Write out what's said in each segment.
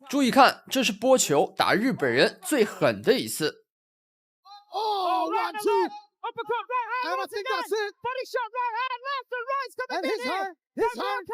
注意看，这是波球打日本人最狠的一次。Oh, 1, 2. Uppercut, right hand. And I think that's it. Body shot, right hand, left and right's coming in here. His hand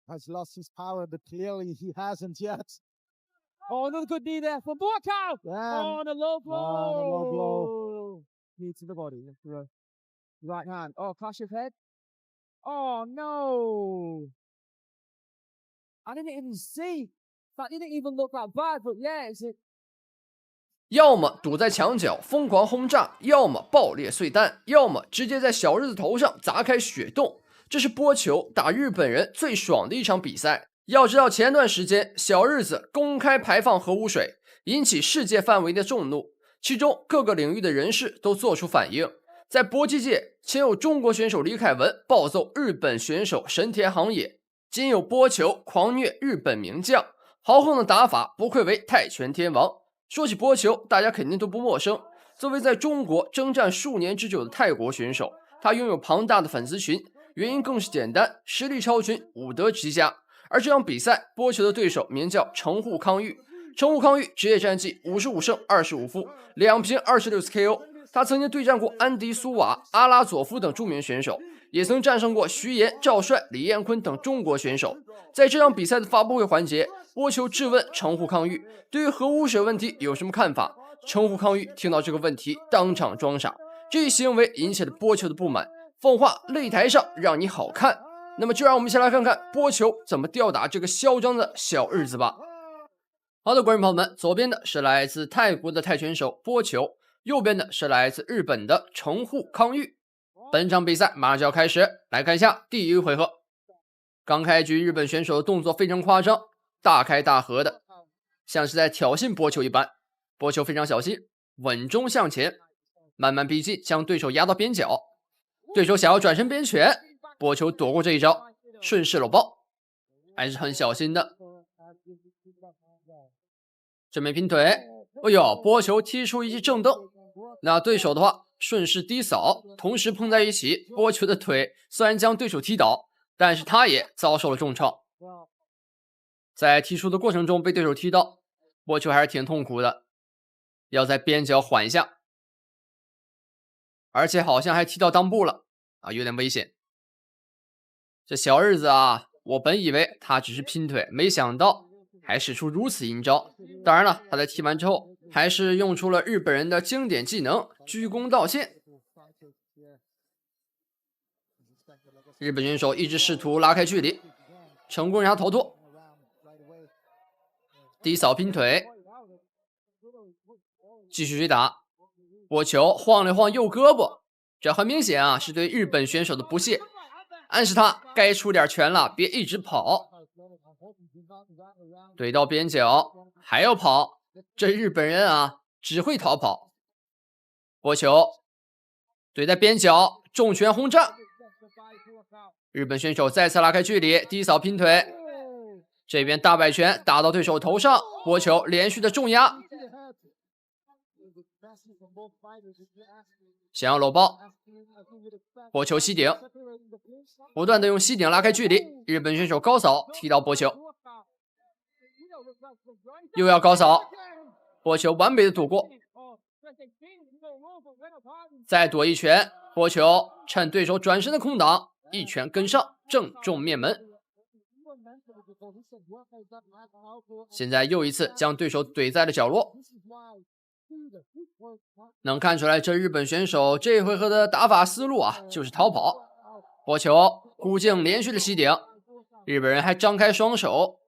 has lost his power, but clearly he hasn't yet. Oh, another good knee there from Buakaw. Oh, and a low blow. Oh, and a low blow. Knee to the body. Right hand. Oh, clash of head. Oh, no. I didn't even see. That didn't even look that bad, but yeah, it's it. 要么堵在墙角疯狂轰炸，要么爆裂碎弹，要么直接在小日子头上砸开血洞。这是波球打日本人最爽的一场比赛。要知道前段时间小日子公开排放核污水，引起世界范围的众怒，其中各个领域的人士都做出反应。在搏击界，前有中国选手李凯文暴揍日本选手神田航也，今有波球狂虐日本名将，豪横的打法不愧为泰拳天王。说起波球，大家肯定都不陌生。作为在中国征战数年之久的泰国选手，他拥有庞大的粉丝群，原因更是简单，实力超群，武德极佳。而这场比赛，波球的对手名叫城户康裕。城户康裕职业战绩55胜25负，2平26次 KO。他曾经对战过安迪苏瓦、阿拉佐夫等著名选手，也曾战胜过徐岩、赵帅、李彦坤等中国选手。在这场比赛的发布会环节，波球质问城户康裕对于核污水问题有什么看法。城户康裕听到这个问题，当场装傻。这一行为引起了波球的不满，奉话擂台上让你好看。那么就让我们一起来看看波球怎么吊打这个嚣张的小日子吧。好的，观众朋友们，左边的是来自泰国的泰拳手波球，右边的是来自日本的城户康裕。本场比赛马上就要开始，来看一下第一个回合。刚开局日本选手的动作非常夸张，大开大合的，像是在挑衅波球一般。波球非常小心，稳中向前，慢慢逼近，将对手压到边角。对手想要转身边拳，波球躲过这一招，顺势搂抱，还是很小心的。正面拼腿，哎呦，波球踢出一记正蹬。那对手的话，顺势低扫，同时碰在一起，波球的腿虽然将对手踢倒，但是他也遭受了重创。在踢出的过程中被对手踢到，波球还是挺痛苦的，要在边角缓一下，而且好像还踢到裆部了啊，有点危险。这小日子啊，我本以为他只是拼腿，没想到还使出如此阴招。当然了，他在踢完之后还是用出了日本人的经典技能鞠躬道歉。日本选手一直试图拉开距离，成功让他逃脱。低扫拼腿，继续追打。波球晃了晃右胳膊，这很明显啊，是对日本选手的不屑，暗示他该出点拳了，别一直跑。怼到边角还要跑，这日本人啊只会逃跑。波球怼在边角，重拳轰炸。日本选手再次拉开距离，低扫拼腿。这边大摆拳打到对手头上，波球连续的重压，想要搂抱，波球吸顶，不断的用吸顶拉开距离。日本选手高扫踢到波球，又要高扫，波球完美的躲过，再躲一拳，波球趁对手转身的空档，一拳跟上，正中面门。现在又一次将对手怼在了角落。能看出来这日本选手这回合的打法思路啊，就是逃跑。波球孤颈连续的吸顶，日本人还张开双手，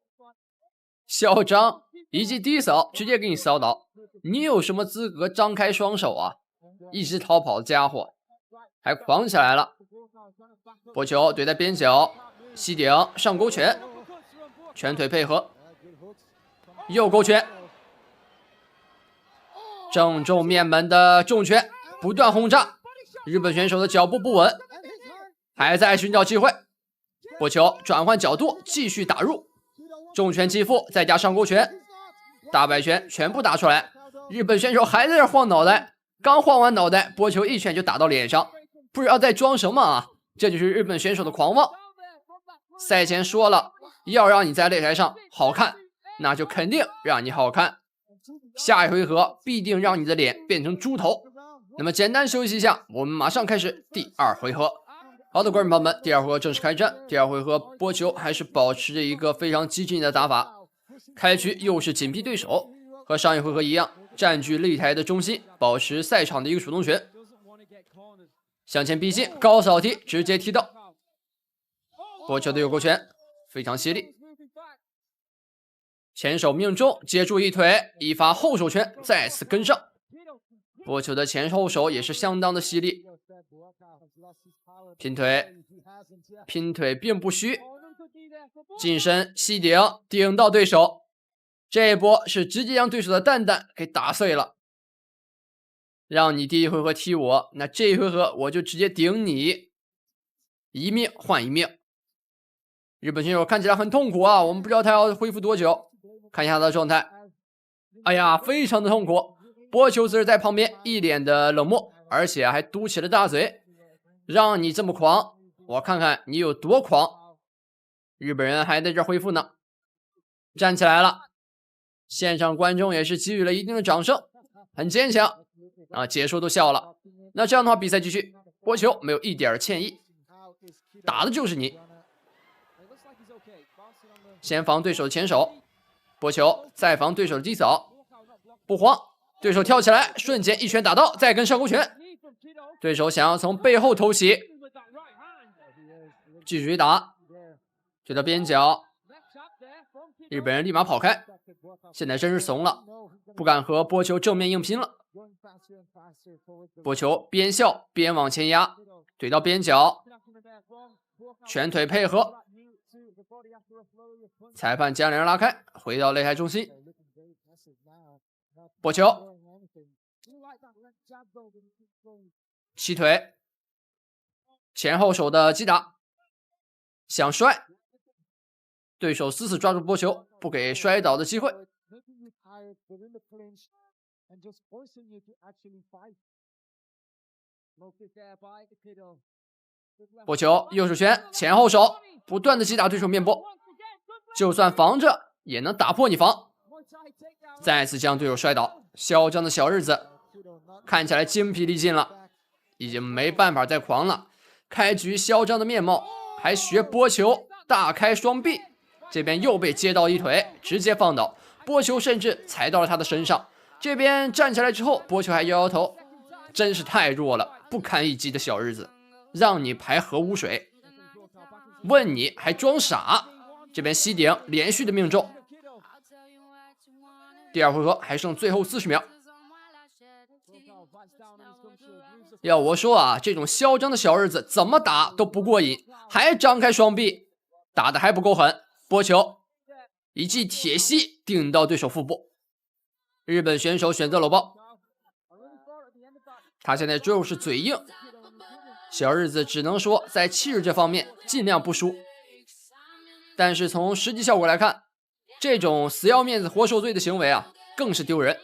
嚣张，一记低扫直接给你扫倒。你有什么资格张开双手啊？一直逃跑的家伙还狂起来了。波球怼在边角，吸顶上勾拳，拳腿配合，右勾拳，正中面门的重拳不断轰炸。日本选手的脚步不稳，还在寻找机会。波球转换角度继续打入，重拳击腹再加上勾拳，大摆拳全部打出来。日本选手还在这晃脑袋，刚晃完脑袋，波球一拳就打到脸上，不知道在装什么啊！这就是日本选手的狂妄。赛前说了要让你在擂台上好看，那就肯定让你好看。下一回合必定让你的脸变成猪头。那么简单休息一下，我们马上开始第2回合。好的，观众朋友们，第2回合正式开战。第2回合，波球还是保持着一个非常激进的打法。开局又是紧逼对手，和上一回合一样，占据擂台的中心，保持赛场的一个主动权。向前逼近，高扫踢直接踢到。波球的右勾拳非常犀利，前手命中，接住一腿，一发后手拳再次跟上。波球的前后手也是相当的犀利，拼腿并不虚，近身吸顶顶到对手，这一波是直接将对手的蛋蛋给打碎了。让你第一回合踢我，那这一回合我就直接顶你，一命换一命。日本选手看起来很痛苦啊，我们不知道他要恢复多久，看一下他的状态。哎呀，非常的痛苦。波球则是在旁边一脸的冷漠，而且还嘟起了大嘴。让你这么狂，我看看你有多狂。日本人还在这恢复呢，站起来了。现场观众也是给予了一定的掌声，很坚强啊，解说都笑了。那这样的话，比赛继续，波球没有一点歉意，打的就是你。先防对手的前手，波球再防对手的低扫，不慌，对手跳起来，瞬间一拳打到，再跟上勾拳。对手想要从背后偷袭，继续打，推到边角，日本人立马跑开，现在真是怂了，不敢和波球正面硬拼了。波球边笑边往前压，推到边角，拳腿配合，裁判将两人拉开，回到擂台中心。波球劈腿，前后手的击打，想摔，对手死死抓住波球，不给摔倒的机会。波球右手拳前后手不断的击打对手面部，就算防着也能打破你防。再次将对手摔倒，嚣张的小日子看起来精疲力尽了，已经没办法再狂了。开局嚣张的面貌，还学波球大开双臂，这边又被接到一腿，直接放倒。波球甚至踩到了他的身上，这边站起来之后，波球还摇摇头，真是太弱了，不堪一击的小日子，让你排核污水，问你还装傻。这边吸顶连续的命中。第2回合还剩最后40秒。要我说啊，这种嚣张的小日子怎么打都不过瘾，还张开双臂，打得还不够狠。波球一记铁膝顶到对手腹部，日本选手选择搂抱。他现在就是嘴硬，小日子只能说在气势这方面尽量不输，但是从实际效果来看，这种死要面子活受罪的行为啊，更是丢人。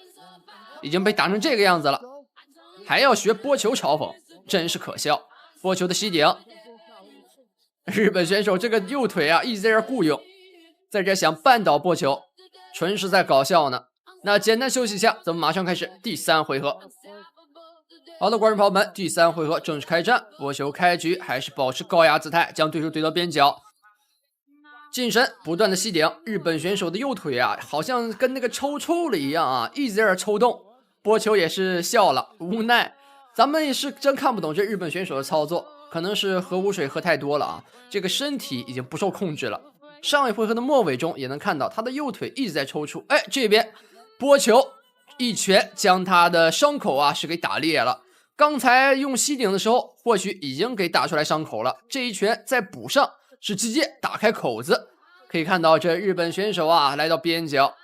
已经被打成这个样子了，还要学波球嘲讽，真是可笑。波球的吸顶，日本选手这个右腿啊一直在这雇佣，在这想绊倒波球，纯是在搞笑呢。那简单休息一下，咱们马上开始第3回合。好的，观众朋友们，第3回合正式开战。波球开局还是保持高压姿态，将对手怼到边角，近身不断的吸顶。日本选手的右腿啊，好像跟那个抽了一样啊，一直在这抽动。波球也是笑了，无奈。咱们也是真看不懂这日本选手的操作，可能是核污水喝太多了啊，这个身体已经不受控制了。上一回合的末尾中也能看到他的右腿一直在抽搐。哎，这边波球一拳将他的伤口啊是给打裂了。刚才用吸顶的时候，或许已经给打出来伤口了，这一拳再补上，是直接打开口子。可以看到这日本选手啊来到边角，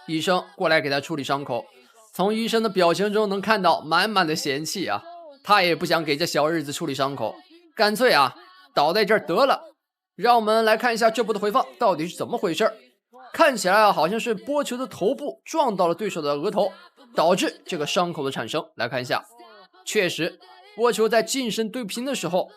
医生过来给他处理伤口。从医生的表情中能看到满满的嫌弃啊，他也不想给这小日子处理伤口，干脆啊倒在这儿得了。让我们来看一下这波的回放到底是怎么回事。看起来啊好像是波球的头部撞到了对手的额头，导致这个伤口的产生。来看一下，确实波球在近身对拼的时候，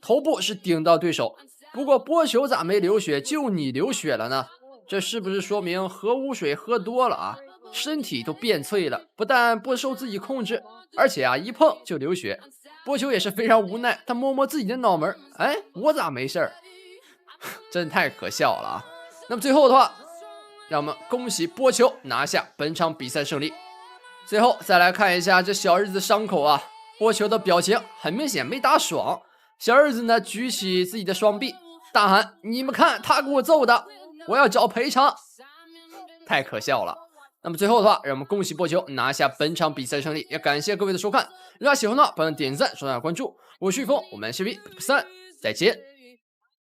头部是顶到对手，不过波球咋没流血，就你流血了呢？这是不是说明核污水喝多了啊？身体都变脆了，不但不受自己控制，而且啊一碰就流血。波球也是非常无奈，他摸摸自己的脑门，哎，我咋没事儿？真太可笑了啊！那么最后的话，让我们恭喜波球拿下本场比赛胜利。最后再来看一下这小日子伤口啊，波球的表情很明显没打爽。小日子呢举起自己的双臂，大喊：“你们看他给我揍的，我要找赔偿！”太可笑了。那么最后的话，让我们恭喜波球拿下本场比赛胜利，也感谢各位的收看。如果喜欢的话，帮忙点赞、收藏、关注。我是玉峰，我们下期不散，再见。